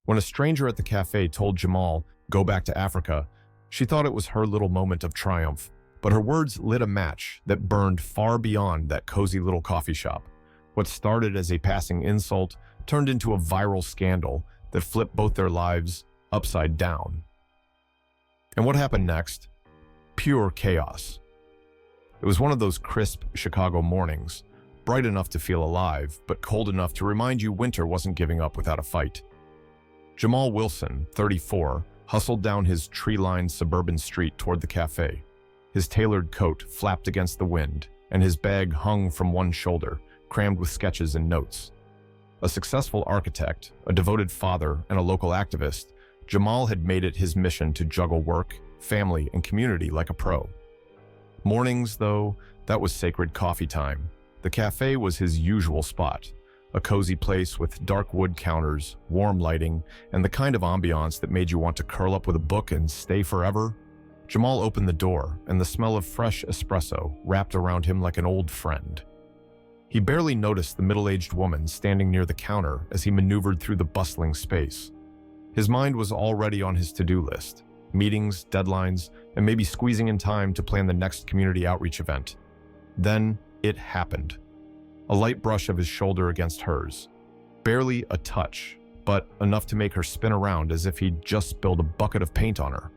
When a stranger at the cafe told Jamal, "Go back to Africa," she thought it was her little moment of triumph, but her words lit a match that burned far beyond that cozy little coffee shop. What started as a passing insult turned into a viral scandal that flipped both their lives upside down. And what happened next? Pure chaos. It was one of those crisp Chicago mornings, bright enough to feel alive, but cold enough to remind you winter wasn't giving up without a fight. Jamal Wilson, 34, hustled down his tree-lined suburban street toward the cafe. His tailored coat flapped against the wind, and his bag hung from one shoulder, crammed with sketches and notes. A successful architect, a devoted father, and a local activist, Jamal had made it his mission to juggle work, family, and community like a pro. Mornings, though, that was sacred coffee time. The cafe was his usual spot, a cozy place with dark wood counters, warm lighting, and the kind of ambiance that made you want to curl up with a book and stay forever. Jamal opened the door, and the smell of fresh espresso wrapped around him like an old friend. He barely noticed the middle-aged woman standing near the counter as he maneuvered through the bustling space. His mind was already on his to-do list, meetings, deadlines, and maybe squeezing in time to plan the next community outreach event. Then it happened. A light brush of his shoulder against hers. Barely a touch, but enough to make her spin around as if he'd just spilled a bucket of paint on her.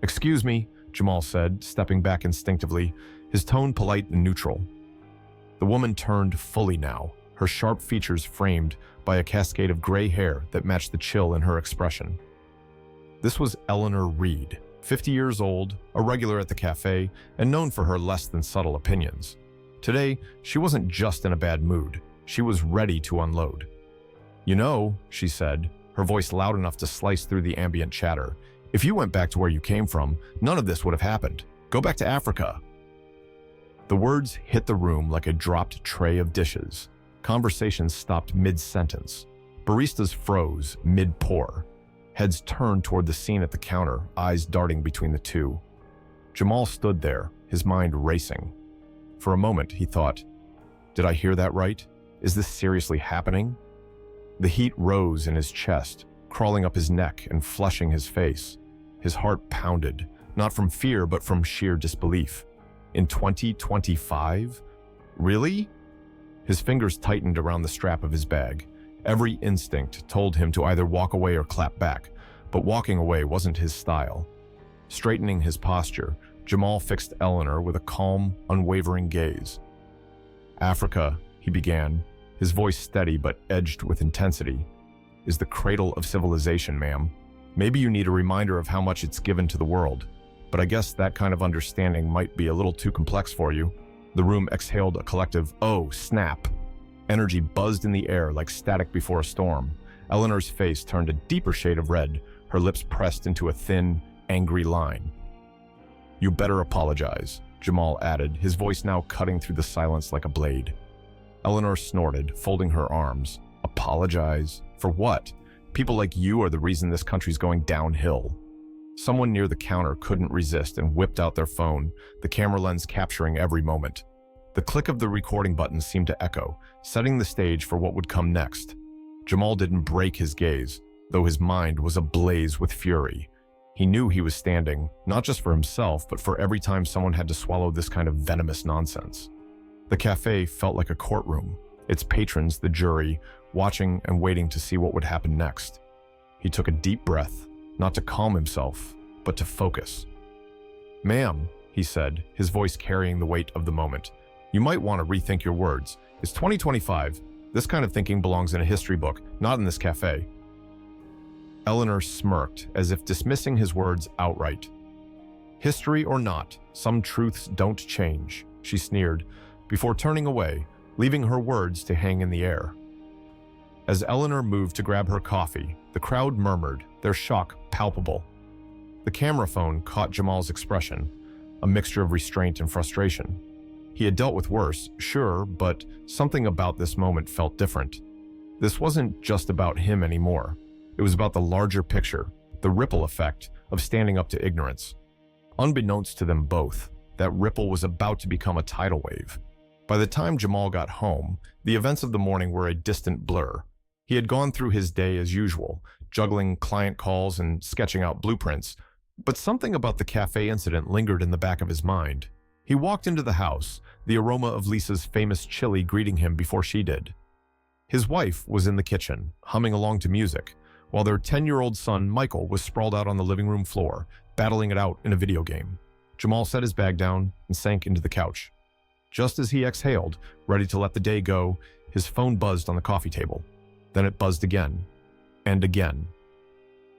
"Excuse me," Jamal said, stepping back instinctively, his tone polite and neutral. The woman turned fully now, her sharp features framed by a cascade of gray hair that matched the chill in her expression. This was Eleanor Reed, 50 years old, a regular at the cafe, and known for her less than subtle opinions. Today, she wasn't just in a bad mood. She was ready to unload. "You know," she said, her voice loud enough to slice through the ambient chatter, "if you went back to where you came from, none of this would have happened. Go back to Africa." The words hit the room like a dropped tray of dishes. Conversations stopped mid-sentence. Baristas froze mid-pour. Heads turned toward the scene at the counter, eyes darting between the two. Jamal stood there, his mind racing. For a moment, he thought, "Did I hear that right? Is this seriously happening?" The heat rose in his chest, crawling up his neck and flushing his face. His heart pounded, not from fear but from sheer disbelief. In 2025? Really? His fingers tightened around the strap of his bag. Every instinct told him to either walk away or clap back, but walking away wasn't his style. Straightening his posture, Jamal fixed Eleanor with a calm, unwavering gaze. "Africa," he began, his voice steady but edged with intensity, "is the cradle of civilization, ma'am. Maybe you need a reminder of how much it's given to the world, but I guess that kind of understanding might be a little too complex for you." The room exhaled a collective, "Oh, snap." Energy buzzed in the air like static before a storm. Eleanor's face turned a deeper shade of red, her lips pressed into a thin, angry line. "You better apologize," Jamal added, his voice now cutting through the silence like a blade. Eleanor snorted, folding her arms. "Apologize? For what? People like you are the reason this country's going downhill." Someone near the counter couldn't resist and whipped out their phone, the camera lens capturing every moment. The click of the recording button seemed to echo, setting the stage for what would come next. Jamal didn't break his gaze, though his mind was ablaze with fury. He knew he was standing, not just for himself, but for every time someone had to swallow this kind of venomous nonsense. The cafe felt like a courtroom, its patrons the jury, watching and waiting to see what would happen next. He took a deep breath, not to calm himself, but to focus. "Ma'am," he said, his voice carrying the weight of the moment, "you might want to rethink your words. It's 2025. This kind of thinking belongs in a history book, not in this cafe." Eleanor smirked, as if dismissing his words outright. "History or not, some truths don't change," she sneered, before turning away, leaving her words to hang in the air. As Eleanor moved to grab her coffee, the crowd murmured, their shock palpable. The camera phone caught Jamal's expression, a mixture of restraint and frustration. He had dealt with worse, sure, but something about this moment felt different. This wasn't just about him anymore. It was about the larger picture, the ripple effect of standing up to ignorance. Unbeknownst to them both, that ripple was about to become a tidal wave. By the time Jamal got home, the events of the morning were a distant blur. He had gone through his day as usual, juggling client calls and sketching out blueprints, but something about the cafe incident lingered in the back of his mind. He walked into the house, the aroma of Lisa's famous chili greeting him before she did. His wife was in the kitchen, humming along to music, while their 10-year-old son, Michael, was sprawled out on the living room floor, battling it out in a video game. Jamal set his bag down and sank into the couch. Just as he exhaled, ready to let the day go, his phone buzzed on the coffee table. Then it buzzed again, and again.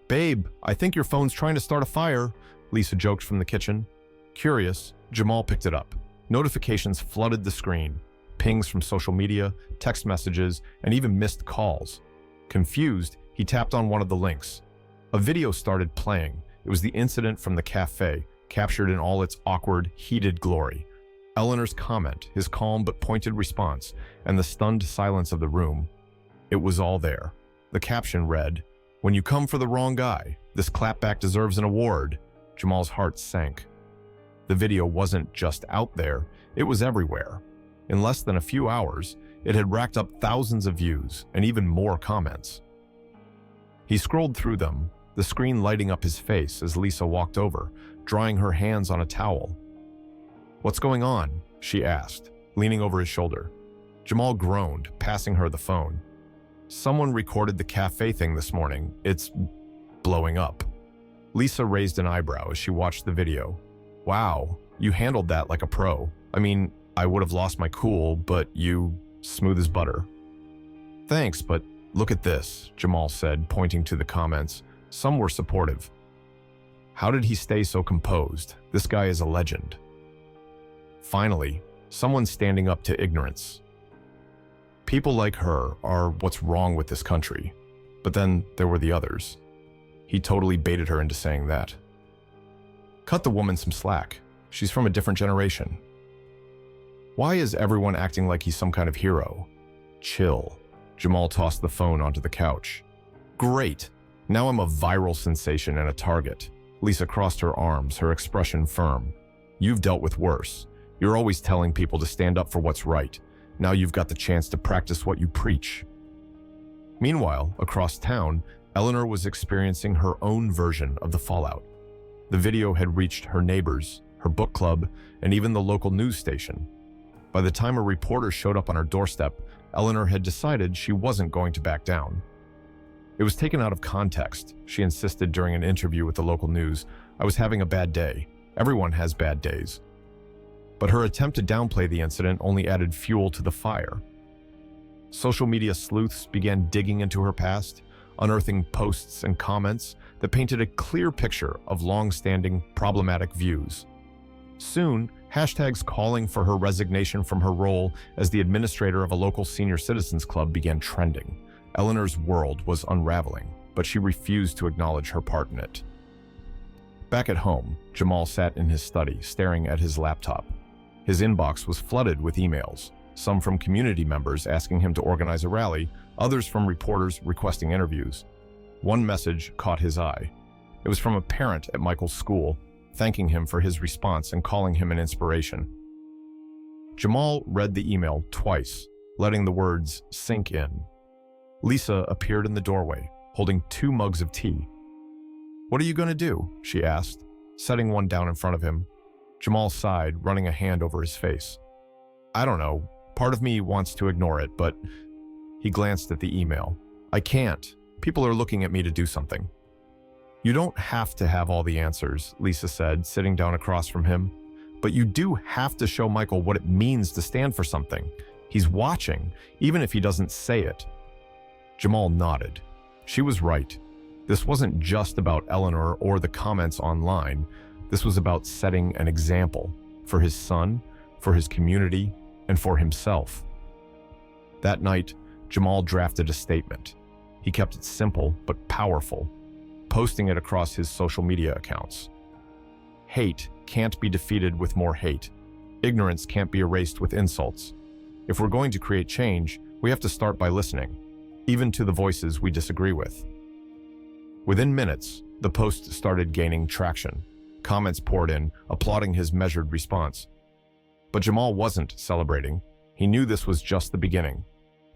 "Babe, I think your phone's trying to start a fire," Lisa joked from the kitchen. Curious, Jamal picked it up. Notifications flooded the screen. Pings from social media, text messages, and even missed calls. Confused, he tapped on one of the links. A video started playing. It was the incident from the cafe, captured in all its awkward, heated glory. Eleanor's comment, his calm but pointed response, and the stunned silence of the room. It was all there. The caption read, "When you come for the wrong guy, this clapback deserves an award." Jamal's heart sank. The video wasn't just out there, it was everywhere. In less than a few hours, it had racked up thousands of views and even more comments. He scrolled through them, the screen lighting up his face as Lisa walked over, drying her hands on a towel. "What's going on?" she asked, leaning over his shoulder. Jamal groaned, passing her the phone. "Someone recorded the cafe thing this morning. It's blowing up." Lisa raised an eyebrow as she watched the video. "Wow, you handled that like a pro. I mean, I would have lost my cool, but you, smooth as butter." "Thanks, but look at this," Jamal said, pointing to the comments. Some were supportive. How did he stay so composed? This guy is a legend. Finally, someone standing up to ignorance. People like her are what's wrong with this country. But then there were the others. He totally baited her into saying that. Cut the woman some slack. She's from a different generation. Why is everyone acting like he's some kind of hero? Chill. Jamal tossed the phone onto the couch. Great. Now I'm a viral sensation and a target. Lisa crossed her arms, her expression firm. You've dealt with worse. You're always telling people to stand up for what's right. Now you've got the chance to practice what you preach. Meanwhile, across town, Eleanor was experiencing her own version of the fallout. The video had reached her neighbors, her book club, and even the local news station. By the time a reporter showed up on her doorstep, Eleanor had decided she wasn't going to back down. It was taken out of context. She insisted during an interview with the local news, "I was having a bad day. Everyone has bad days." But her attempt to downplay the incident only added fuel to the fire. Social media sleuths began digging into her past, unearthing posts and comments that painted a clear picture of long-standing, problematic views. Soon, hashtags calling for her resignation from her role as the administrator of a local senior citizens club began trending. Eleanor's world was unraveling, but she refused to acknowledge her part in it. Back at home, Jamal sat in his study, staring at his laptop. His inbox was flooded with emails, some from community members asking him to organize a rally, others from reporters requesting interviews. One message caught his eye. It was from a parent at Michael's school, thanking him for his response and calling him an inspiration. Jamal read the email twice, letting the words sink in. Lisa appeared in the doorway, holding 2 mugs of tea. "What are you going to do?" she asked, setting one down in front of him. Jamal sighed, running a hand over his face. "I don't know. Part of me wants to ignore it, but..." He glanced at the email. "I can't. People are looking at me to do something." "You don't have to have all the answers," Lisa said, sitting down across from him. "But you do have to show Michael what it means to stand for something. He's watching, even if he doesn't say it." Jamal nodded. She was right. This wasn't just about Eleanor or the comments online. This was about setting an example for his son, for his community, and for himself. That night, Jamal drafted a statement. He kept it simple but powerful, posting it across his social media accounts. Hate can't be defeated with more hate. Ignorance can't be erased with insults. If we're going to create change, we have to start by listening, even to the voices we disagree with. Within minutes, the post started gaining traction. Comments poured in, applauding his measured response. But Jamal wasn't celebrating. He knew this was just the beginning.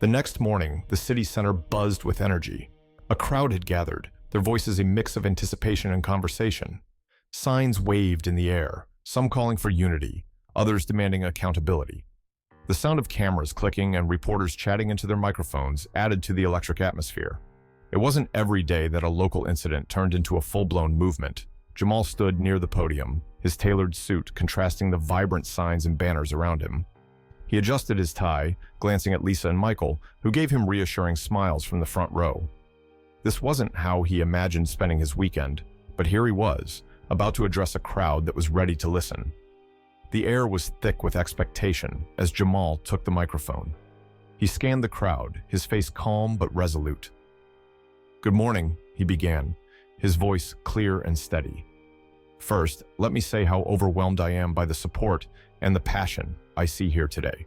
The next morning, the city center buzzed with energy. A crowd had gathered, their voices a mix of anticipation and conversation. Signs waved in the air, some calling for unity, others demanding accountability. The sound of cameras clicking and reporters chatting into their microphones added to the electric atmosphere. It wasn't every day that a local incident turned into a full-blown movement. Jamal stood near the podium, his tailored suit contrasting the vibrant signs and banners around him. He adjusted his tie, glancing at Lisa and Michael, who gave him reassuring smiles from the front row. This wasn't how he imagined spending his weekend, but here he was, about to address a crowd that was ready to listen. The air was thick with expectation as Jamal took the microphone. He scanned the crowd, his face calm but resolute. "Good morning," he began, his voice clear and steady. "First, let me say how overwhelmed I am by the support and the passion I see here today.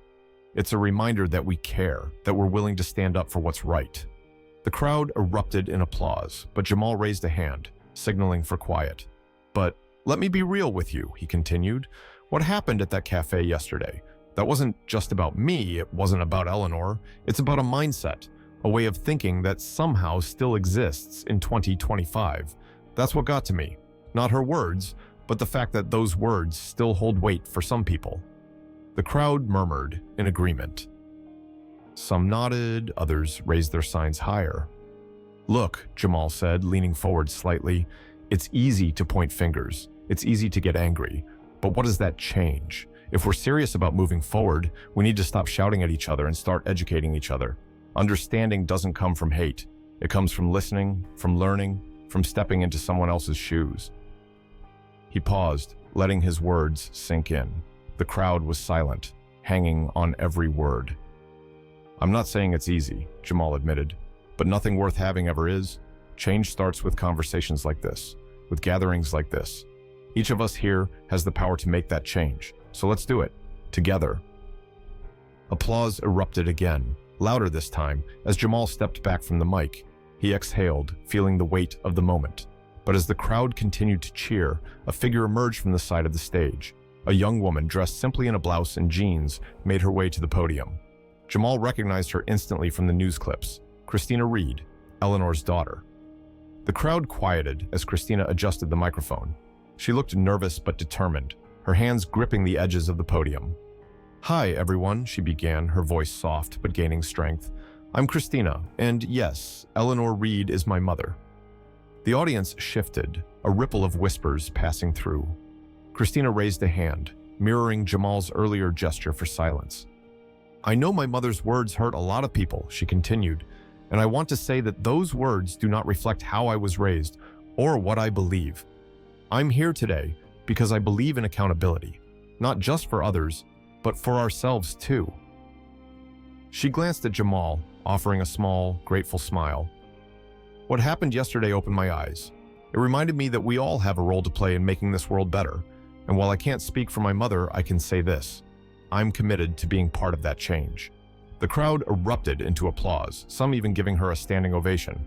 It's a reminder that we care, that we're willing to stand up for what's right." The crowd erupted in applause, but Jamal raised a hand, signaling for quiet. "But let me be real with you," he continued. "What happened at that cafe yesterday? That wasn't just about me, it wasn't about Eleanor. It's about a mindset, a way of thinking that somehow still exists in 2025. That's what got to me. Not her words, but the fact that those words still hold weight for some people." The crowd murmured in agreement. Some nodded, others raised their signs higher. "Look," Jamal said, leaning forward slightly, "it's easy to point fingers. It's easy to get angry. But what does that change? If we're serious about moving forward, we need to stop shouting at each other and start educating each other. Understanding doesn't come from hate. It comes from listening, from learning, from stepping into someone else's shoes." He paused, letting his words sink in. The crowd was silent, hanging on every word. "I'm not saying it's easy," Jamal admitted, "but nothing worth having ever is. Change starts with conversations like this, with gatherings like this. Each of us here has the power to make that change, so let's do it, together." Applause erupted again, louder this time, as Jamal stepped back from the mic. He exhaled, feeling the weight of the moment. But as the crowd continued to cheer, a figure emerged from the side of the stage. A young woman dressed simply in a blouse and jeans made her way to the podium. Jamal recognized her instantly from the news clips. Christina Reed, Eleanor's daughter. The crowd quieted as Christina adjusted the microphone. She looked nervous but determined, her hands gripping the edges of the podium. "Hi, everyone," she began, her voice soft but gaining strength. "I'm Christina, and yes, Eleanor Reed is my mother." The audience shifted, a ripple of whispers passing through. Christina raised a hand, mirroring Jamal's earlier gesture for silence. "I know my mother's words hurt a lot of people," she continued, "and I want to say that those words do not reflect how I was raised or what I believe. I'm here today because I believe in accountability, not just for others, but for ourselves too." She glanced at Jamal, offering a small, grateful smile. "What happened yesterday opened my eyes. It reminded me that we all have a role to play in making this world better, and while I can't speak for my mother, I can say this. I'm committed to being part of that change." The crowd erupted into applause, some even giving her a standing ovation.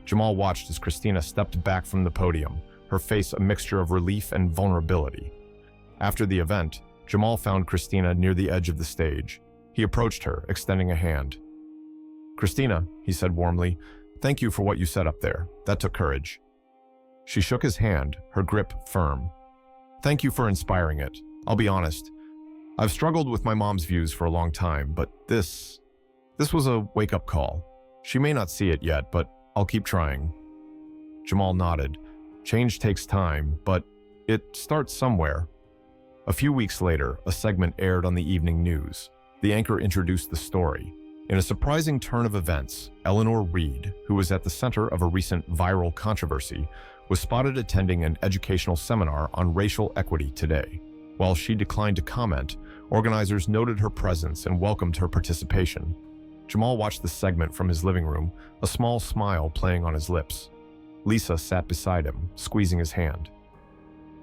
Jamal watched as Christina stepped back from the podium, her face a mixture of relief and vulnerability. After the event, Jamal found Christina near the edge of the stage. He approached her, extending a hand. "Christina," he said warmly, "thank you for what you said up there. That took courage." She shook his hand, her grip firm. "Thank you for inspiring it. I'll be honest. I've struggled with my mom's views for a long time, but this was a wake-up call. She may not see it yet, but I'll keep trying." Jamal nodded. Change takes time, but it starts somewhere. A few weeks later, a segment aired on the evening news. The anchor introduced the story. In a surprising turn of events, Eleanor Reed, who was at the center of a recent viral controversy, was spotted attending an educational seminar on racial equity today. While she declined to comment, organizers noted her presence and welcomed her participation. Jamal watched the segment from his living room, a small smile playing on his lips. Lisa sat beside him, squeezing his hand.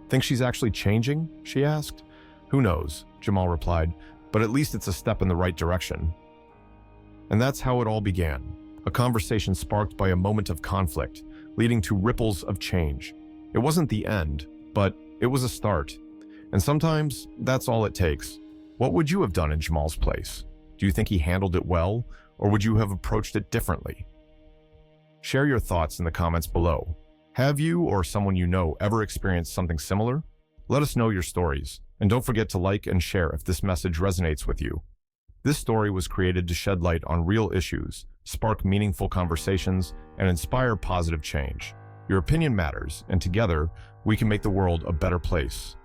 "Think she's actually changing?" she asked. "Who knows," Jamal replied, "but at least it's a step in the right direction." And that's how it all began, a conversation sparked by a moment of conflict, leading to ripples of change. It wasn't the end, but it was a start. And sometimes that's all it takes. What would you have done in Jamal's place? Do you think he handled it well, or would you have approached it differently? Share your thoughts in the comments below. Have you or someone you know ever experienced something similar? Let us know your stories, and don't forget to like and share if this message resonates with you. This story was created to shed light on real issues, spark meaningful conversations, and inspire positive change. Your opinion matters, and together, we can make the world a better place.